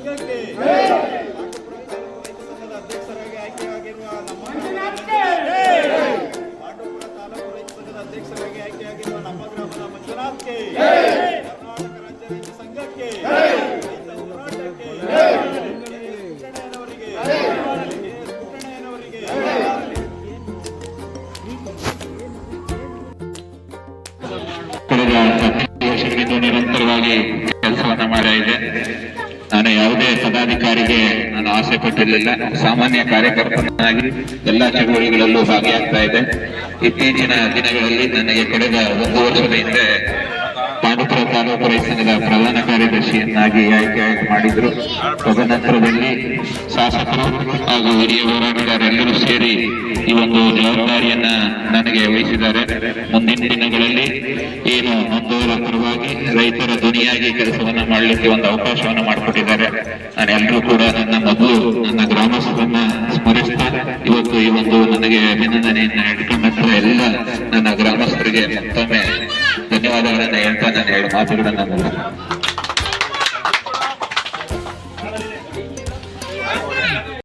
ಸಂಘಕ್ಕೆ ಸಂಘದ ಅಧ್ಯಕ್ಷರಾಗಿ ಆಯ್ಕೆಯಾಗಿರುವ ನಮ್ಮ ಪಾಂಡವಪುರ ತಾಲೂಕು ರೈತ ಸಂಘದ ಅಧ್ಯಕ್ಷರಾಗಿ ಆಯ್ಕೆಯಾಗಿರುವ ನಮ್ಮ ಗ್ರಾಮದ ಮಂಜುನಾಥ್ಗೆ, ಕರ್ನಾಟಕ ರಾಜ್ಯ ರೈತ ಸಂಘಕ್ಕೆ, ರೈತ ಹೋರಾಟಕ್ಕೆ, ಪುಟ್ಟಣ್ಣಯ್ಯನವರಿಗೆ ಕಳೆದ 15 ವರ್ಷಗಳಿಂದ ನಿರಂತರವಾಗಿ ಕೆಲಸವನ್ನ ಮಾಡಿದೆ. ನಾನು ಯಾವುದೇ ಪದಾಧಿಕಾರಿಗೆ ನಾನು ಆಸೆ ಪಟ್ಟಿರಲಿಲ್ಲ. ಸಾಮಾನ್ಯ ಕಾರ್ಯಕರ್ತನಾಗಿ ಎಲ್ಲಾ ಚಳುವಳಿಗಳಲ್ಲೂ ಭಾಗಿಯಾಗ್ತಾ ಇದೆ. ಇತ್ತೀಚಿನ ದಿನಗಳಲ್ಲಿ ನನಗೆ ಕಳೆದ 1 ವರ್ಷದ ಹಿಂದೆ ಪಾಂಡವಪುರ ತಾಲೂಕು ರೈತ ಸಂಘದ ಪ್ರಧಾನ ಕಾರ್ಯದರ್ಶಿಯನ್ನಾಗಿ ಆಯ್ಕೆ ಮಾಡಿದ್ರು. ತದನಂತರದಲ್ಲಿ ಶಾಸಕರು ಹಾಗೂ ಹಿರಿಯ ಹೋರಾಟಗಾರರೆಲ್ಲರೂ ಸೇರಿ ಈ ಒಂದು ಜವಾಬ್ದಾರಿಯನ್ನ ನನಗೆ ವಹಿಸಿದ್ದಾರೆ. ಮುಂದಿನ ದಿನಗಳಲ್ಲಿ ಏನು ನೊಂದವರ ಪರವಾಗಿ ರೈತರ ಧ್ವನಿಯಾಗಿ ಕೆಲಸವನ್ನ ಮಾಡಲಿಕ್ಕೆ ಒಂದು ಅವಕಾಶವನ್ನ ಮಾಡಿಕೊಟ್ಟಿದ್ದಾರೆ. ನಾನೆಲ್ಲರೂ ಕೂಡ ನನ್ನ ಗ್ರಾಮಸ್ಥರನ್ನ ಸ್ಮರಿಸ್ತಾ ಇವತ್ತು ಈ ಒಂದು ನನಗೆ ಅಭಿನಂದನೆಯನ್ನ ಇಟ್ಕೊಂಡಂತ ಎಲ್ಲ ನನ್ನ ಗ್ರಾಮಸ್ಥರಿಗೆ ಮತ್ತೊಮ್ಮೆ ಧನ್ಯವಾದಗಳನ್ನ ಹೇಳ್ತಾ ನಾನು 2 ಮಾತುಗಳನ್ನ